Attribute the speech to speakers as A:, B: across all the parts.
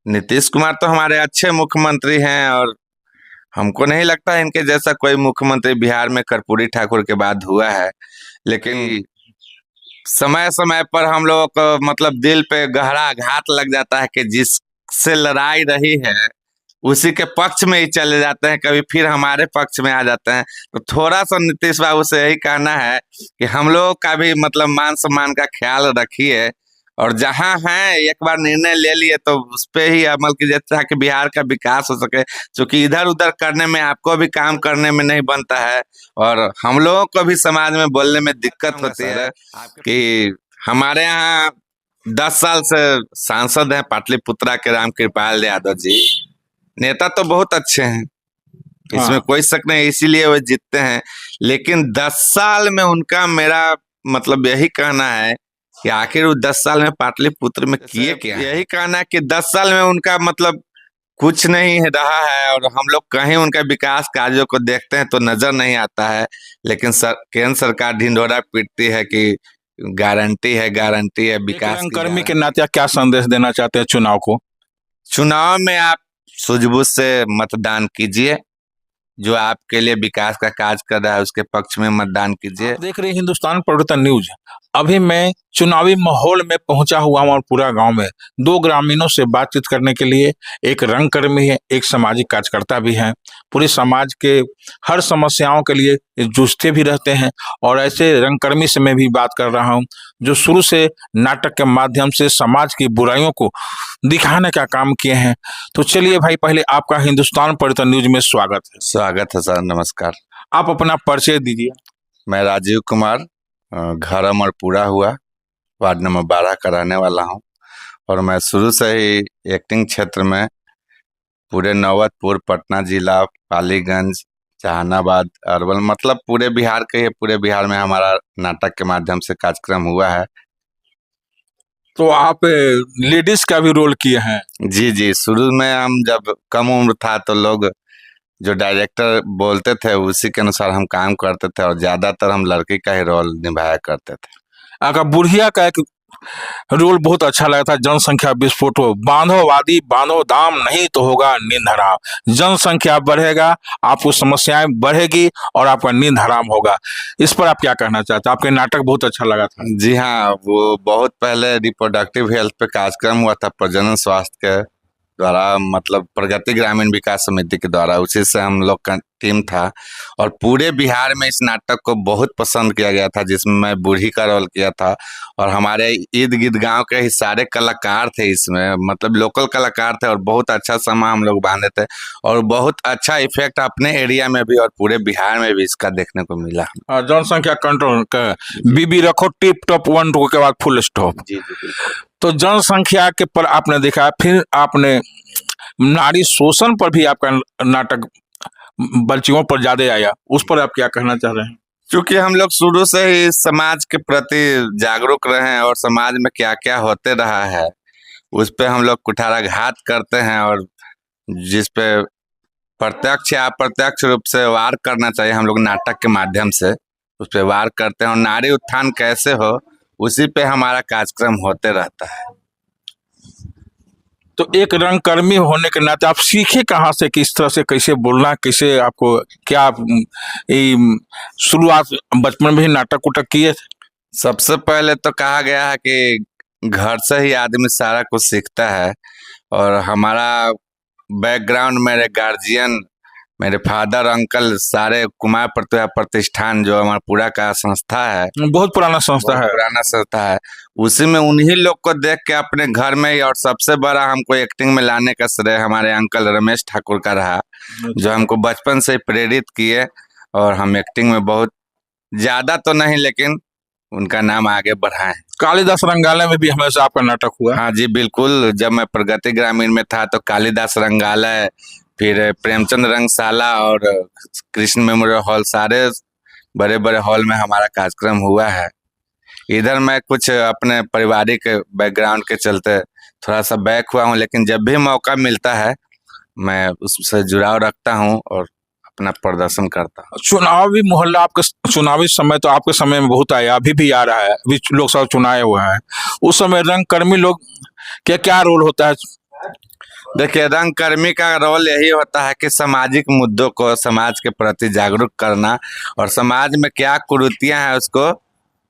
A: नीतीश कुमार तो हमारे अच्छे मुख्यमंत्री हैं और हमको नहीं लगता है इनके जैसा कोई मुख्यमंत्री बिहार में कर्पूरी ठाकुर के बाद हुआ है। लेकिन समय समय पर हम लोगों को मतलब दिल पे गहरा आघात लग जाता है कि जिससे लड़ाई रही है उसी के पक्ष में ही चले जाते हैं, कभी फिर हमारे पक्ष में आ जाते हैं। तो थोड़ा सा नीतीश बाबू से यही कहना है कि हम लोग का भी मतलब मान सम्मान का ख्याल रखिए और जहां हैं एक बार निर्णय ले लिए तो उस पे ही अमल कीजिए ताकि बिहार का विकास हो सके। क्योंकि इधर उधर करने में आपको भी काम करने में नहीं बनता है और हम लोगों को भी समाज में बोलने में दिक्कत होती है कि हमारे यहाँ 10 साल से सांसद हैं पाटलिपुत्रा के राम कृपाल यादव जी। नेता तो बहुत अच्छे हैं, इसमें कोई शक नहीं, इसीलिए वो जीतते हैं। लेकिन 10 साल में उनका मेरा मतलब यही कहना है कि आखिर वो 10 साल में पाटलिपुत्र में किए क्या। यही कहना है कि 10 साल में उनका मतलब कुछ नहीं रहा है और हम लोग कहीं उनका विकास कार्यों को देखते हैं तो नजर नहीं आता है। लेकिन केंद्र सरकार ढिंढोरा पीटती है कि गारंटी है विकास।
B: कर्मी के नाते क्या संदेश देना चाहते हैं चुनाव को?
A: चुनाव में आप सूझबूझ से मतदान कीजिए, जो आपके लिए विकास का कार्य कर रहा है उसके पक्ष में मतदान कीजिए।
B: देख रहे हिंदुस्तान परिवर्तन न्यूज। अभी मैं चुनावी माहौल में पहुंचा हुआ हूं और पूरा गांव में दो ग्रामीणों से बातचीत करने के लिए, एक रंगकर्मी है, एक सामाजिक कार्यकर्ता भी हैं। पूरे समाज के हर समस्याओं के लिए जूझते भी रहते हैं और ऐसे रंगकर्मी से मैं भी बात कर रहा हूं जो शुरू से नाटक के माध्यम से समाज की बुराइयों को दिखाने का काम किए हैं। तो चलिए भाई, पहले आपका हिंदुस्तान परिवर्तन न्यूज में स्वागत है।
A: स्वागत है सर, नमस्कार।
B: आप अपना परिचय दीजिए।
A: मैं राजीव कुमार, घर अमरपुरा हुआ, वार्ड नंबर 12 का रहने वाला हूँ और मैं शुरू से ही एक्टिंग क्षेत्र में पूरे नौबतपुर, पटना जिला, पालीगंज, जहानाबाद, अरवल मतलब पूरे बिहार में हमारा नाटक के माध्यम से कार्यक्रम हुआ है।
B: तो आप लेडीज का भी रोल किए हैं?
A: जी जी, शुरू में हम जब कम उम्र था तो लोग जो डायरेक्टर बोलते थे उसी के अनुसार हम काम करते थे और ज्यादातर हम लड़की का ही रोल निभाया करते थे।
B: आपका बुढ़िया का एक रोल बहुत अच्छा लगा था, जनसंख्या विस्फोट हो, बांधो वादी बांधो दाम, नहीं तो होगा नींद हराम। जनसंख्या बढ़ेगा, आपको समस्याएं बढ़ेगी और आपका नींद हराम होगा। इस पर आप क्या कहना चाहते हैं? आपके नाटक बहुत अच्छा लगा था।
A: जी हाँ, वो बहुत पहले रिप्रोडक्टिव हेल्थ पे कार्यक्रम हुआ था प्रजनन स्वास्थ्य के द्वारा, मतलब प्रगति ग्रामीण विकास समिति के द्वारा, उसी से हम लोग का टीम था और पूरे बिहार में इस नाटक को बहुत पसंद किया गया था, जिसमें मैं बूढ़ी का रोल किया था और हमारे इर्द गिर्द गांव के ही सारे कलाकार थे इसमें, मतलब लोकल कलाकार थे और बहुत अच्छा समा हम लोग बांधे थे और बहुत अच्छा इफेक्ट अपने एरिया में भी और पूरे बिहार में भी इसका देखने को मिला।
B: जनसंख्या कंट्रोल का बीबी रखो टिप टॉप 1 2 के बाद फुल स्टॉप।
A: जी जी,
B: तो जनसंख्या के पर आपने देखा, फिर आपने नारी शोषण पर भी आपका नाटक बच्चियों पर ज्यादा आया, उस पर आप क्या कहना चाह रहे हैं?
A: क्योंकि हम लोग शुरू से ही समाज के प्रति जागरूक रहे हैं और समाज में क्या क्या होते रहा है उस पे हम लोग कुठाराघात करते हैं और जिस पे प्रत्यक्ष या अप्रत्यक्ष रूप से वार करना चाहिए हम लोग नाटक के माध्यम से उस पे वार करते हैं और नारी उत्थान कैसे हो उसी पे हमारा कार्यक्रम होते रहता है।
B: तो एक रंगकर्मी होने के नाते आप सीखे कहाँ से, किस तरह से कैसे बोलना, कैसे आपको क्या शुरुआत बचपन में ही नाटक उटक किए थे?
A: सबसे पहले तो कहा गया है कि घर से ही आदमी सारा कुछ सीखता है और हमारा बैकग्राउंड, मेरे गार्जियन, मेरे फादर, अंकल सारे कुमार प्रतिभा प्रतिष्ठान जो हमारा पूरा का संस्था है,
B: बहुत पुराना संस्था है,
A: उसी में उन्हीं लोग को देख के अपने घर में ही, और सबसे बड़ा हमको एक्टिंग में लाने का श्रेय हमारे अंकल रमेश ठाकुर का रहा, जो हमको बचपन से प्रेरित किए और हम एक्टिंग में बहुत ज्यादा तो नहीं लेकिन उनका नाम आगे बढ़ाए।
B: कालिदास रंगालय में भी हमेशा आपका नाटक हुआ?
A: हाँ जी बिल्कुल, जब मैं प्रगति ग्रामीण में था तो कालिदास रंगालय, फिर प्रेमचंद रंगशाला और कृष्ण मेमोरियल हॉल, सारे बड़े बड़े हॉल में हमारा कार्यक्रम हुआ है। इधर मैं कुछ अपने पारिवारिक बैकग्राउंड के चलते थोड़ा सा बैक हुआ हूँ, लेकिन जब भी मौका मिलता है मैं उससे जुड़ाव रखता हूँ और अपना प्रदर्शन करता हूँ।
B: चुनावी मोहल्ला, आपके चुनावी समय तो आपके समय में बहुत आया, अभी भी आ रहा है, अभी लोकसभा चुनाव हुआ है, उस समय रंगकर्मी लोग क्या क्या रोल होता है?
A: देखिए, रंगकर्मी का रोल यही होता है कि सामाजिक मुद्दों को समाज के प्रति जागरूक करना और समाज में क्या कुरीतियां हैं उसको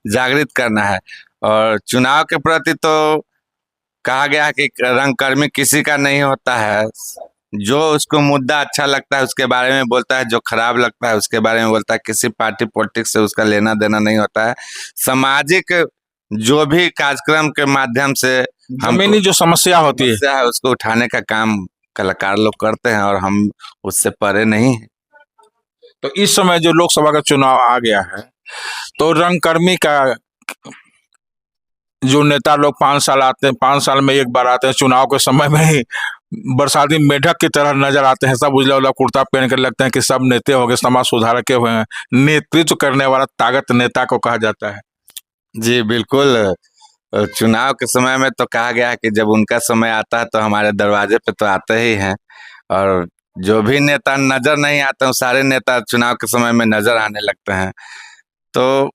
A: जागृत करना है। और चुनाव के प्रति तो कहा गया है कि रंगकर्मी किसी का नहीं होता है। जो उसको मुद्दा अच्छा लगता है उसके बारे में बोलता है, जो खराब लगता है उसके बारे में बोलता है। किसी पार्टी पॉलिटिक्स से उसका लेना देना नहीं होता है। सामाजिक जो भी कार्यक्रम के माध्यम से
B: जमीनी जो समस्या होती है,
A: समस्या है उसको उठाने का काम कलाकार लोग करते हैं और हम उससे परे नहीं हैं।
B: तो इस समय जो लोकसभा का चुनाव आ गया है, तो रंगकर्मी का जो नेता लोग 5 साल आते हैं, 5 साल में एक बार आते हैं, चुनाव के समय में ही बरसाती मेढक की तरह नजर आते हैं। सब उजला उजला कुर्ता पहन कर लगते हैं कि सब नेता हो गए, समाज सुधारक के हुए हैं। नेतृत्व करने वाला ताकत नेता को कहा जाता है।
A: जी बिल्कुल। चुनाव के समय में तो कहा गया है कि जब उनका समय आता है तो हमारे दरवाजे पे तो आते ही हैं। और जो भी नेता नजर नहीं आते हैं सारे नेता चुनाव के समय में नजर आने लगते हैं। तो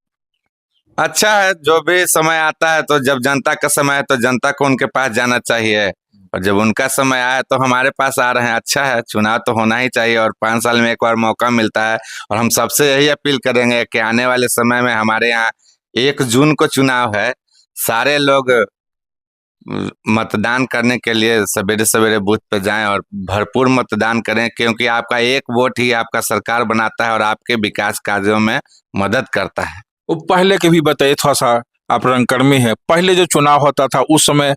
A: अच्छा है, जो भी समय आता है तो जब जनता का समय है तो जनता को उनके पास जाना चाहिए, और जब उनका समय आया तो हमारे पास आ रहे हैं। अच्छा है, चुनाव तो होना ही चाहिए और 5 साल में एक बार मौका मिलता है। और हम सबसे यही अपील करेंगे कि आने वाले समय में हमारे यहाँ 1 जून को चुनाव है। सारे लोग मतदान करने के लिए सवेरे सवेरे बूथ पे जाएं और भरपूर मतदान करें, क्योंकि आपका एक वोट ही आपका सरकार बनाता है और आपके विकास कार्यों में मदद करता है।
B: वो पहले के भी बताइए थोड़ा सा, आप रंगकर्मी है, पहले जो चुनाव होता था उस समय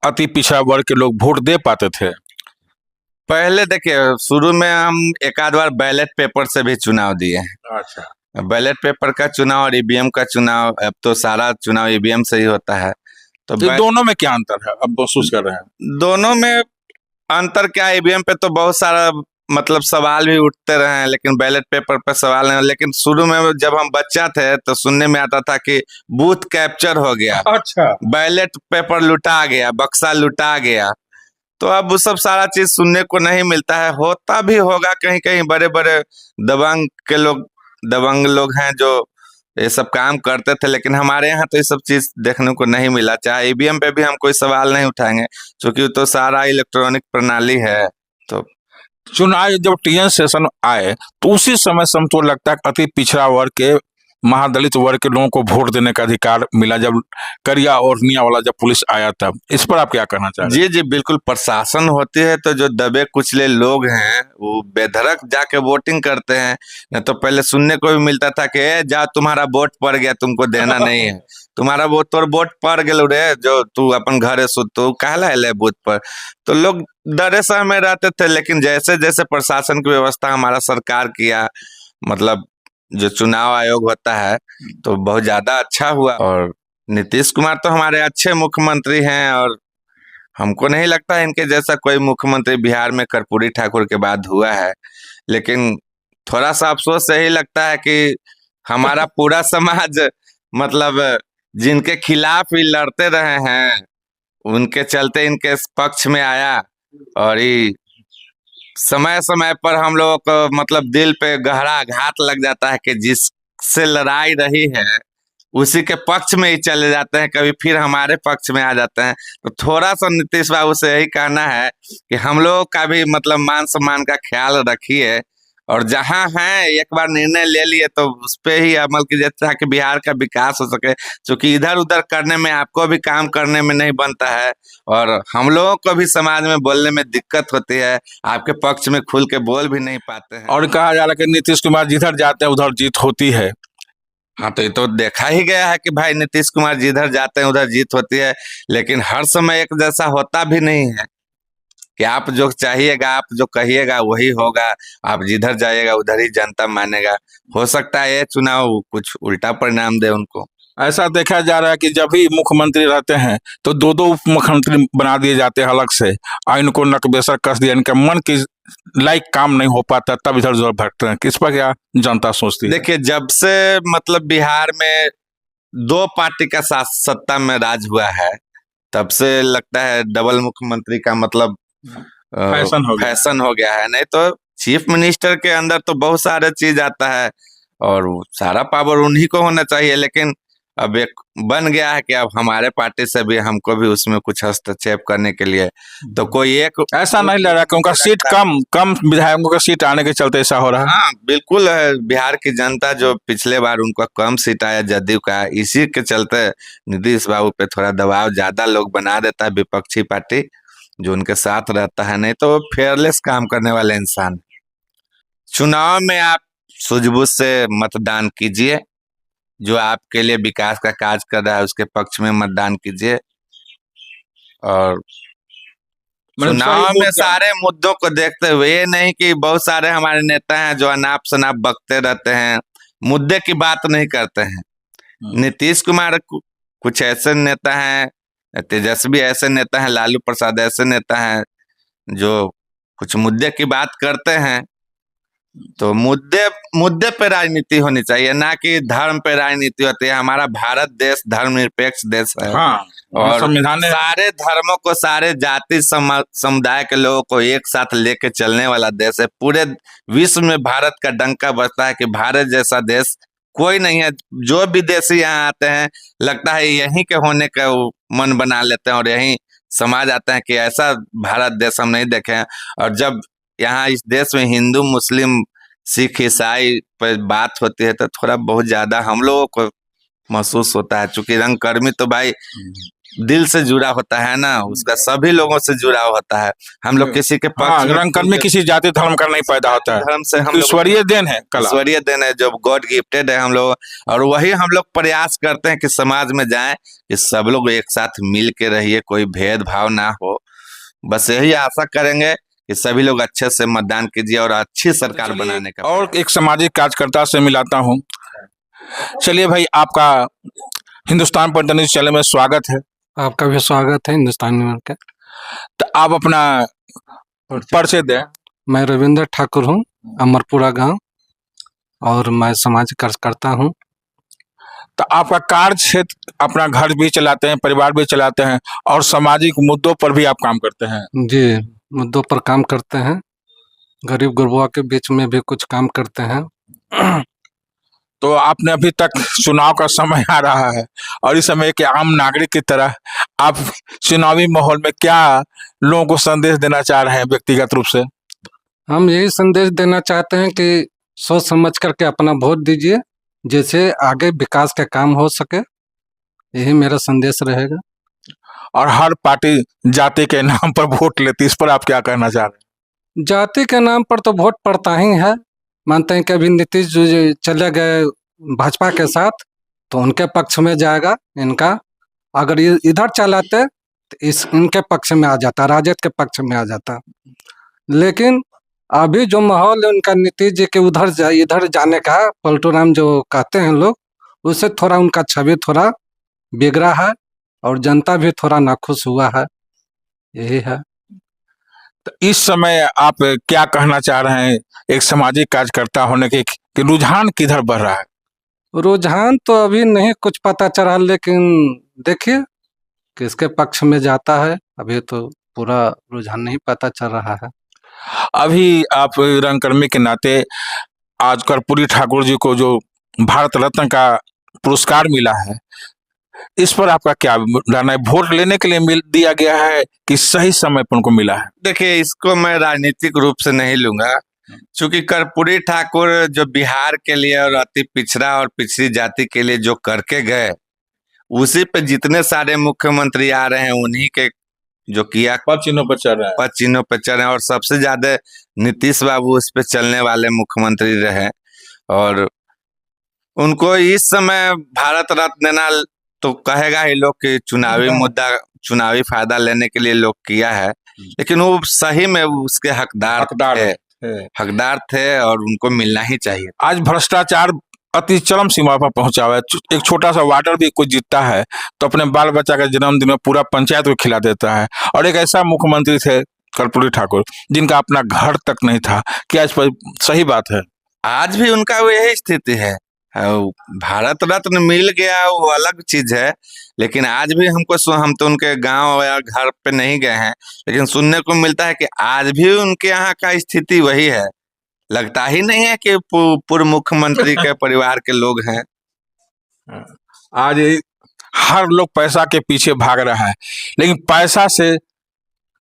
B: अति पिछड़ा वर्ग के लोग वोट दे पाते थे?
A: पहले देखिए, शुरू में हम एक आध बार बैलेट पेपर से भी चुनाव दिए हैं।
B: अच्छा।
A: बैलेट पेपर का चुनाव और ईवीएम का चुनाव, अब तो सारा चुनाव ईवीएम से ही होता है। तो
B: दोनों में क्या अंतर है अब महसूस कर रहे हैं?
A: दोनों में अंतर क्या, ईवीएम पे तो बहुत सारा मतलब सवाल भी उठते रहे हैं, लेकिन बैलेट पेपर पे सवाल नहीं। लेकिन शुरू में जब हम बच्चा थे तो सुनने में आता था कि बूथ कैप्चर हो गया,
B: अच्छा,
A: बैलेट पेपर लुटा गया, बक्सा लुटा गया। तो अब वो सब सारा चीज सुनने को नहीं मिलता है। होता भी होगा कहीं कहीं, बड़े बड़े दबंग लोग हैं जो ये सब काम करते थे, लेकिन हमारे यहाँ तो ये सब चीज देखने को नहीं मिला। चाहे ईवीएम पे भी हम कोई सवाल नहीं उठाएंगे, क्योंकि तो सारा इलेक्ट्रॉनिक प्रणाली है। तो
B: चुनाव जब टीएन सेशन आए तो उसी समय से हमको लगता है अति पिछड़ा वर्ग के, महादलित वर्ग के लोगों को वोट देने का अधिकार मिला, जब करिया और निया वाला जब पुलिस आया तब। इस पर आप क्या कहना चाह रहे हैं?
A: जी जी बिल्कुल, प्रशासन होती है तो जो दबे कुचले लोग हैं वो बेधड़क जाके वोटिंग करते हैं। न तो पहले सुनने को भी मिलता था कि जा तुम्हारा वोट पड़ गया, तुमको देना नहीं है। तुम्हारा वोट, तोर वोट पड़ गए रे, जो तू अपन घरे सु तू कहला है बूथ पर। तो लोग डरे सहमे रहते थे। लेकिन जैसे जैसे प्रशासन की व्यवस्था हमारा सरकार किया, मतलब जो चुनाव आयोग होता है, तो बहुत ज्यादा अच्छा हुआ। और नीतीश कुमार तो हमारे अच्छे मुख्यमंत्री हैं और हमको नहीं लगता है इनके जैसा कोई मुख्यमंत्री बिहार में कर्पूरी ठाकुर के बाद हुआ है। लेकिन थोड़ा सा अफसोस यही लगता है कि हमारा पूरा समाज मतलब जिनके खिलाफ ही लड़ते रहे हैं उनके चलते इनके पक्ष में आया। और ये समय समय पर हम लोगों को मतलब दिल पे गहरा आघात लग जाता है कि जिससे लड़ाई रही है उसी के पक्ष में ही चले जाते हैं, कभी फिर हमारे पक्ष में आ जाते हैं। तो थोड़ा सा नीतीश बाबू से यही कहना है कि हम लोग का भी मतलब मान सम्मान का ख्याल रखिए, और जहां हैं एक बार निर्णय ले लिए तो उस पे ही अमल कीजिए ताकि बिहार का विकास हो सके। क्योंकि इधर उधर करने में आपको भी काम करने में नहीं बनता है और हम लोगों को भी समाज में बोलने में दिक्कत होती है, आपके पक्ष में खुल के बोल भी नहीं पाते हैं।
B: और कहा जा रहा है कि नीतीश कुमार जिधर जाते हैं उधर जीत होती है।
A: हाँ, तो ये तो देखा ही गया है कि भाई नीतीश कुमार जिधर जाते हैं उधर जीत होती है। लेकिन हर समय एक जैसा होता भी नहीं है कि आप जो चाहिएगा, आप जो कहिएगा वही होगा। आप जिधर जाइएगा उधर ही जनता मानेगा। हो सकता है ये चुनाव कुछ उल्टा परिणाम दे उनको।
B: ऐसा देखा जा रहा है कि जब भी मुख्यमंत्री रहते हैं तो दो दो उप मुख्यमंत्री बना दिए जाते हैं अलग से, और इनको नकबेसर कस दिया, इनका मन की लाइक काम नहीं हो पाता, तब इधर उधर भटकते हैं। किस पर क्या जनता सोचती है?
A: देखिए, जब से मतलब बिहार में 2 पार्टी का सत्ता में राज हुआ है तब से लगता है डबल मुख्यमंत्री का मतलब फैशन हो गया है। नहीं तो चीफ मिनिस्टर के अंदर तो बहुत सारे चीज आता है और सारा पावर उन्हीं को होना चाहिए। लेकिन अब एक बन गया है कि अब हमारे पार्टी से भी हमको भी उसमें कुछ हस्तक्षेप करने के लिए तो कोई एक
B: ऐसा नहीं लग रहा कि उनका सीट कम विधायकों का सीट आने के चलते ऐसा हो रहा है।
A: हाँ बिल्कुल है, बिहार की जनता जो पिछले बार उनको कम सीट आया जदयू का, इसी के चलते नीतीश बाबू पे थोड़ा दबाव ज्यादा लोग बना देता है विपक्षी पार्टी जो उनके साथ रहता है, नहीं तो फेयरलेस काम करने वाले इंसान। चुनाव में आप सूझबूझ से मतदान कीजिए, जो आपके लिए विकास का काज कर रहा है उसके पक्ष में मतदान कीजिए, और चुनाव में सारे मुद्दों को देखते हुए, ये नहीं कि बहुत सारे हमारे नेता हैं जो अनाप शनाप बकते रहते हैं, मुद्दे की बात नहीं करते हैं। नीतीश कुमार कुछ ऐसे नेता हैं, तेजस्वी ऐसे नेता हैं, लालू प्रसाद ऐसे नेता हैं जो कुछ मुद्दे की बात करते हैं। तो मुद्दे पे राजनीति होनी चाहिए, ना कि धर्म पे राजनीति होती है। हमारा भारत देश धर्मनिरपेक्ष देश है।
B: हाँ,
A: और
B: संविधान ने
A: सारे धर्मों को, सारे जाति समुदाय के लोगों को एक साथ लेके चलने वाला देश है। पूरे विश्व में भारत का डंका बजता है कि भारत जैसा देश कोई नहीं है। जो विदेशी यहाँ आते हैं लगता है यहीं के होने का मन बना लेते हैं और यहीं समाज आते हैं कि ऐसा भारत देश हम नहीं देखे हैं। और जब यहाँ इस देश में हिंदू मुस्लिम सिख ईसाई पर बात होती है तो थोड़ा बहुत ज्यादा हम लोगों को महसूस होता है, चूंकि रंगकर्मी तो भाई दिल से जुड़ा होता है ना, उसका सभी लोगों से जुड़ा होता है। हम लोग किसी के पक्ष में,
B: रंगकर्मी किसी जाति धर्म का नहीं पैदा होता है,
A: धर्म से हम
B: ईश्वरीय देन है, कला
A: ईश्वरीय देन है जो गॉड गिफ्टेड है हम लोग। और वही हम लोग प्रयास करते हैं कि समाज में जाएं कि सब लोग एक साथ मिल के रहिए, कोई भेदभाव ना हो। बस यही आशा करेंगे कि सभी लोग अच्छे से मतदान कीजिए और अच्छी सरकार बनाने का।
B: और एक सामाजिक कार्यकर्ता से मिलाता हूँ। चलिए भाई, आपका हिंदुस्तान पंच न्यूज चैनल में स्वागत है।
C: आपका भी स्वागत है हिंदुस्तान न्यूज का।
B: तो आप अपना परिचय दें।
C: मैं रविंद्र ठाकुर हूँ, अमरपुरा गांव, और मैं समाज कार्यकर्ता हूँ।
B: तो आपका कार्य क्षेत्र, अपना घर भी चलाते हैं, परिवार भी चलाते हैं और सामाजिक मुद्दों पर भी आप काम करते हैं।
C: जी, मुद्दों पर काम करते हैं, गरीब गुरबा के बीच में भी कुछ काम करते हैं।
B: तो आपने अभी तक, चुनाव का समय आ रहा है और इस समय के आम नागरिक की तरह आप चुनावी माहौल में क्या लोगों को संदेश देना चाह रहे हैं व्यक्तिगत रूप से?
C: हम यही संदेश देना चाहते हैं कि सोच समझ करके अपना वोट दीजिए, जैसे आगे विकास का काम हो सके। यही मेरा संदेश रहेगा।
B: और हर पार्टी जाति के नाम पर वोट लेती, इस पर आप क्या कहना चाह रहे हैं?
C: जाति के नाम पर तो वोट पड़ता ही है। मानते हैं कि अभी नीतीश जो चले गए भाजपा के साथ, तो उनके पक्ष में जाएगा इनका। अगर ये इधर चलाते तो इनके पक्ष में आ जाता, राजद के पक्ष में आ जाता। लेकिन अभी जो माहौल है उनका नीतीश जी के इधर जाने का, पलटू राम जो कहते हैं लोग, उससे थोड़ा उनका छवि थोड़ा बिगड़ा है और जनता भी थोड़ा नाखुश हुआ है। यही है।
B: तो इस समय आप क्या कहना चाह रहे हैं एक सामाजिक कार्यकर्ता होने के, कि रुझान किधर बढ़ रहा है?
C: रुझान तो अभी नहीं कुछ पता चला, लेकिन देखिए किसके पक्ष में जाता है, अभी तो पूरा रुझान नहीं पता चल रहा है।
B: अभी आप रंगकर्मी के नाते आज कर्पूरी ठाकुर जी को जो भारत रत्न का पुरस्कार मिला है, इस पर आपका क्या रहना है? वोट लेने के लिए दिया गया है कि सही समय पर उनको मिला है?
A: देखिए, इसको मैं राजनीतिक रूप से नहीं लूंगा, क्योंकि कर्पूरी ठाकुर जो बिहार के लिए और अति पिछड़ा और पिछड़ी जाति के लिए जो करके गए, उसी पे जितने सारे मुख्यमंत्री आ रहे हैं उन्हीं के जो किया
B: पद चिन्हों पर चल रहा है,
A: पद चिन्हों पे चल रहे हैं। और सबसे ज्यादा नीतीश बाबू उस पे चलने वाले मुख्यमंत्री रहे, और उनको इस समय भारत रत्न देना तो कहेगा ही लोग कि चुनावी मुद्दा, चुनावी फायदा लेने के लिए लोग किया है, लेकिन वो सही में उसके हकदार थे और उनको मिलना ही चाहिए।
B: आज भ्रष्टाचार अति चरम सीमा पर पहुंचा हुआ है। एक छोटा सा वाटर भी कोई जीतता है तो अपने बाल बच्चा का जन्मदिन में पूरा पंचायत को खिला देता है। और एक ऐसा मुख्यमंत्री थे कर्पूरी ठाकुर जिनका अपना घर तक नहीं था। क्या इस पर सही बात है?
A: आज भी उनका वो यही स्थिति है। भारत रत्न मिल गया वो अलग चीज है, लेकिन आज भी हम तो उनके गांव या घर पे नहीं गए हैं, लेकिन सुनने को मिलता है कि आज भी उनके यहाँ का स्थिति वही है। लगता ही नहीं है कि पूर्व मुख्यमंत्री के परिवार के लोग हैं।
B: आज हर लोग पैसा के पीछे भाग रहा है, लेकिन पैसा से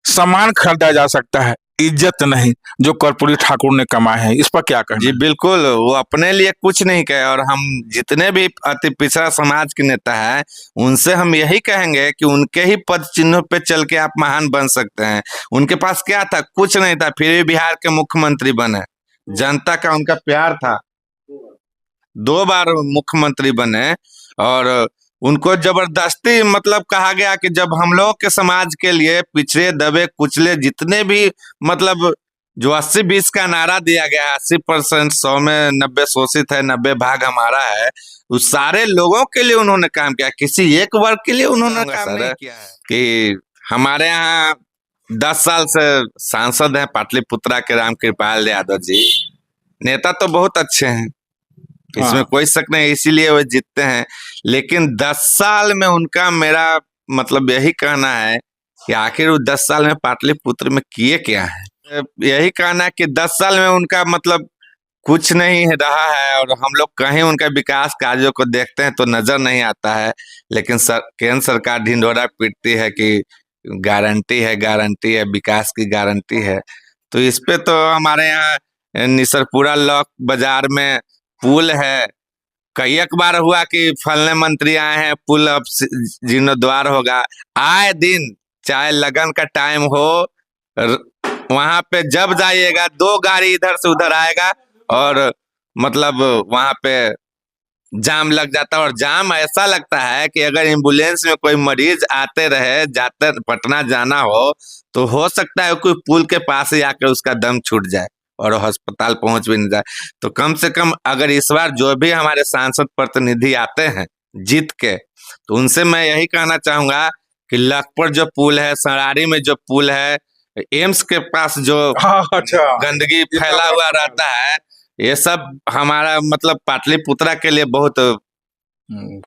B: सामान खरीदा जा सकता है, इज्जत नहीं, जो कर्पूरी ठाकुर ने कमाए हैं। इस पर क्या कहना
A: जी
B: है?
A: बिल्कुल, वो अपने लिए कुछ नहीं कहे, और हम जितने भी अति पिछड़ा समाज के नेता हैं उनसे हम यही कहेंगे कि उनके ही पद चिन्हों पे चल के आप महान बन सकते हैं। उनके पास क्या था? कुछ नहीं था, फिर भी बिहार के मुख्यमंत्री बने। जनता का उनका प्यार था, 2 बार मुख्यमंत्री बने। और उनको जबरदस्ती मतलब कहा गया कि जब हम लोग के समाज के लिए पिछड़े दबे कुचले जितने भी मतलब जो 80-20 का नारा दिया गया है, 80%, 100 में 90 शोषित है, 90 भाग हमारा है, उस सारे लोगों के लिए उन्होंने काम किया, किसी एक वर्ग के लिए उन्होंने काम नहीं किया है। कि हमारे यहाँ 10 साल से सांसद हैं पाटलिपुत्रा के रामकृपाल यादव जी। नेता तो बहुत अच्छे हैं, इसमें
B: हाँ।
A: कोई शक नहीं, इसीलिए वो जीतते हैं। लेकिन 10 साल में उनका मेरा मतलब यही कहना है कि आखिर वो 10 साल में पाटलिपुत्र में किए क्या है। यही कहना है कि 10 साल में उनका मतलब कुछ नहीं रहा है, और हम लोग कहीं उनका विकास कार्यों को देखते हैं तो नजर नहीं आता है। लेकिन केंद्र सरकार ढिंढोरा पीटती है कि गारंटी है, विकास की गारंटी है। तो इस पे तो हमारे यहाँ निसरपुरा लॉक बाजार में पुल है, कई एक बार हुआ कि फलने मंत्री आए हैं, पुल अब जीर्णोद्वार होगा। आए दिन चाहे लगन का टाइम हो, वहां पे जब जाइएगा 2 गाड़ी इधर से उधर आएगा और मतलब वहां पे जाम लग जाता है। और जाम ऐसा लगता है कि अगर एम्बुलेंस में कोई मरीज आते रहे, जाते पटना जाना हो हो सकता है कोई पुल के पास ही आकर उसका दम छूट जाए और अस्पताल पहुंच भी नहीं जाए। तो कम से कम अगर इस बार जो भी हमारे सांसद प्रतिनिधि आते हैं जीत के, तो उनसे मैं यही कहना चाहूंगा कि लखपत जो पुल है, सरारी में जो पुल है, एम्स के पास जो
B: अच्छा,
A: गंदगी फैला हुआ रहता है, ये सब हमारा मतलब पाटलिपुत्रा के लिए बहुत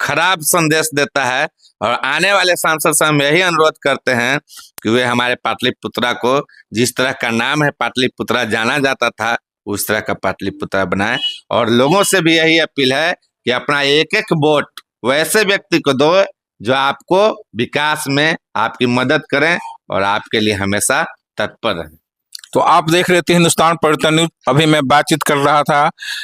A: खराब संदेश देता है। और आने वाले सांसद से हम यही अनुरोध करते हैं कि वे हमारे पाटलिपुत्रा को, जिस तरह का नाम है पाटलिपुत्रा जाना जाता था, उस तरह का पाटलिपुत्रा बनाए। और लोगों से भी यही अपील है कि अपना एक एक वोट वैसे व्यक्ति को दो जो आपको विकास में आपकी मदद करें और आपके लिए हमेशा तत्पर रहे।
B: तो आप देख रहे थे हिंदुस्तान पर्यटन न्यूज। अभी मैं बातचीत कर रहा था